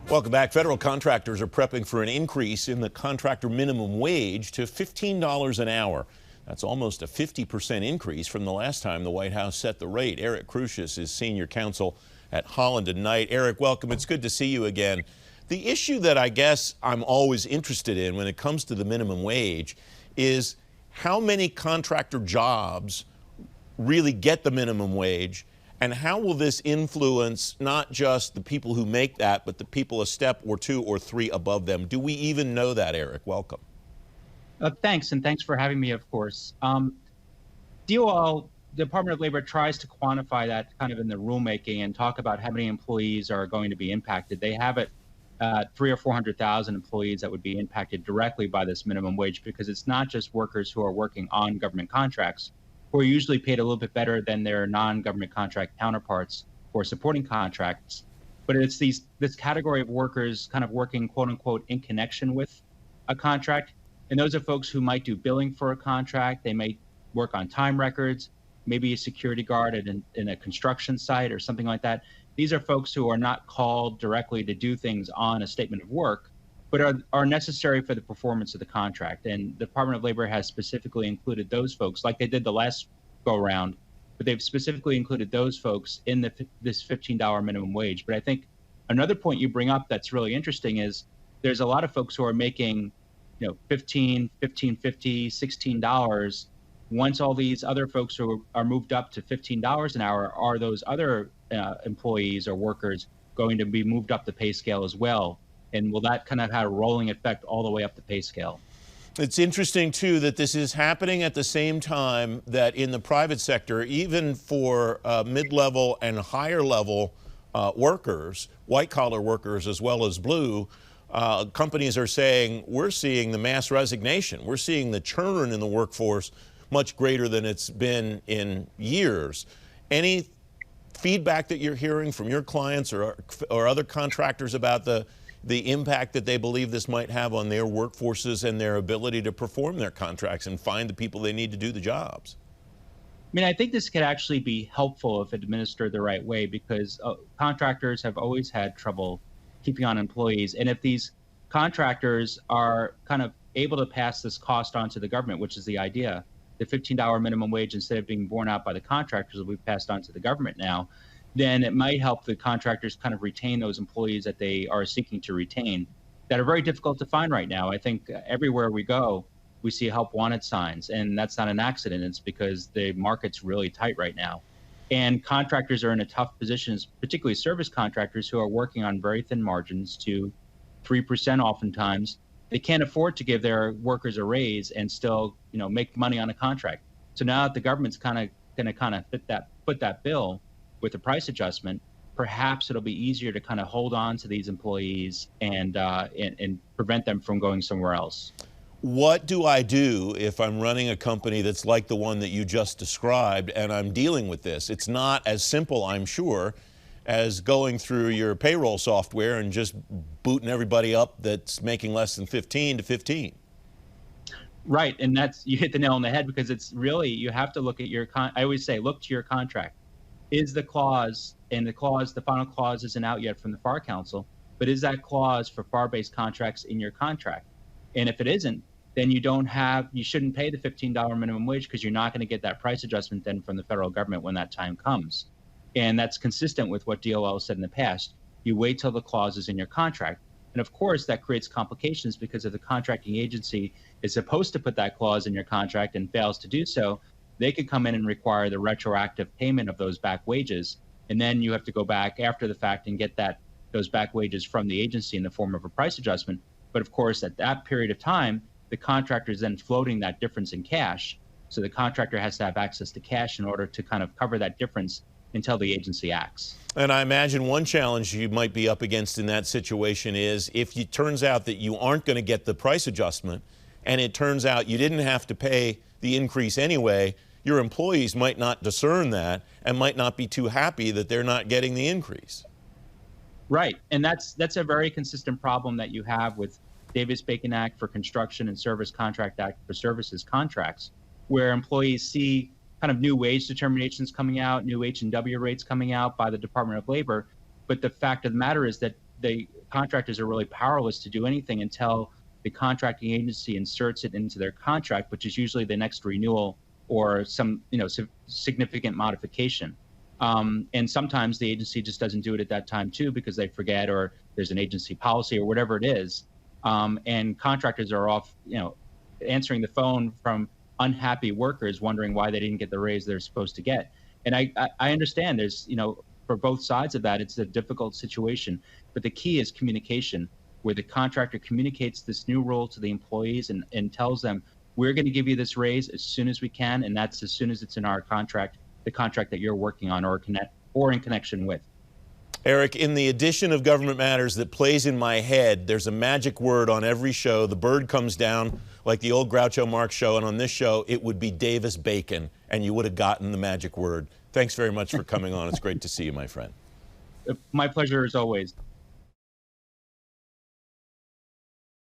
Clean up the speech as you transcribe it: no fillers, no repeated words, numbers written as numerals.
Welcome back. Federal contractors are prepping for an increase in the contractor minimum wage to $15 an hour. That's almost a 50% increase from the last time the White House set the rate. Eric Crusius is senior counsel at Holland Knight. Eric, welcome. It's good to see you again. The issue that I guess I'm always interested in when it comes to the minimum wage is how many contractor jobs really get the minimum wage, and how will this influence not just the people who make that, but the people a step or two or three above them? Do we even know that, Eric? Welcome. Thanks, and thanks for having me, of course. DOL, the Department of Labor, tries to quantify that kind of in the rulemaking and talk about how many employees are going to be impacted. They have it 300,000 or 400,000 employees that would be impacted directly by this minimum wage, because it's not just workers who are working on government contracts, who are usually paid a little bit better than their non-government contract counterparts for supporting contracts, but it's this category of workers kind of working, quote unquote, in connection with a contract. And those are folks who might do billing for a contract. They may work on time records, maybe a security guard in a construction site or something like that. These are folks who are not called directly to do things on a statement of work, but are necessary for the performance of the contract. And the Department of Labor has specifically included those folks, like they did the last go around, but they've specifically included those folks in this $15 minimum wage. But I think another point you bring up that's really interesting is there's a lot of folks who are making, $15, $15.50, $16. Once all these other folks who are moved up to $15 an hour, are those other employees or workers going to be moved up the pay scale as well? And will that kind of have a rolling effect all the way up the pay scale? It's interesting, too, that this is happening at the same time that in the private sector, even for mid-level and higher-level workers, white-collar workers as well as blue, companies are saying, we're seeing the mass resignation. We're seeing the churn in the workforce much greater than it's been in years. Any feedback that you're hearing from your clients or other contractors about the impact that they believe this might have on their workforces and their ability to perform their contracts and find the people they need to do the jobs? I mean, I think this could actually be helpful if administered the right way, because contractors have always had trouble keeping on employees. And if these contractors are kind of able to pass this cost on to the government, which is the idea, the $15 minimum wage, instead of being borne out by the contractors, will be passed on to the government now, then it might help the contractors kind of retain those employees that they are seeking to retain, that are very difficult to find right now. I think everywhere we go, we see help wanted signs, and that's not an accident. It's because the market's really tight right now. And contractors are in a tough position, particularly service contractors who are working on very thin margins, to 3% oftentimes. They can't afford to give their workers a raise and still, make money on a contract. So now that the government's kind of going to foot that bill with a price adjustment, perhaps it'll be easier to kind of hold on to these employees and prevent them from going somewhere else. What do I do if I'm running a company that's like the one that you just described and I'm dealing with this? It's not as simple, I'm sure, as going through your payroll software and just booting everybody up that's making less than 15 to 15. Right, and you hit the nail on the head, because it's really, you have to look at I always say, look to your contract. Is the clause, the final clause isn't out yet from the FAR Council, but is that clause for FAR-based contracts in your contract? And if it isn't, then you shouldn't pay the $15 minimum wage, because you're not going to get that price adjustment then from the federal government when that time comes. And that's consistent with what DOL has said in the past. You wait till the clause is in your contract. And of course, that creates complications, because if the contracting agency is supposed to put that clause in your contract and fails to do so, they could come in and require the retroactive payment of those back wages. And then you have to go back after the fact and get those back wages from the agency in the form of a price adjustment. But of course, at that period of time, the contractor is then floating that difference in cash. So the contractor has to have access to cash in order to kind of cover that difference until the agency acts. And I imagine one challenge you might be up against in that situation is if it turns out that you aren't going to get the price adjustment, and it turns out you didn't have to pay the increase anyway, your employees might not discern that and might not be too happy that they're not getting the increase. Right, and that's a very consistent problem that you have with Davis-Bacon Act for Construction and Service Contract Act for Services contracts, where employees see kind of new wage determinations coming out, new H&W rates coming out by the Department of Labor. But the fact of the matter is that the contractors are really powerless to do anything until the contracting agency inserts it into their contract, which is usually the next renewal or some significant modification. And sometimes the agency just doesn't do it at that time too, because they forget, or there's an agency policy or whatever it is. And contractors are off, answering the phone from unhappy workers wondering why they didn't get the raise they're supposed to get. And I understand there's, for both sides of that, it's a difficult situation. But the key is communication, where the contractor communicates this new rule to the employees and tells them, we're going to give you this raise as soon as we can. And that's as soon as it's in our contract, the contract that you're working on or in connection with. Eric, in the edition of Government Matters that plays in my head, there's a magic word on every show. The bird comes down like the old Groucho Marx show, and on this show, it would be Davis-Bacon, and you would have gotten the magic word. Thanks very much for coming on. It's great to see you, my friend. My pleasure as always.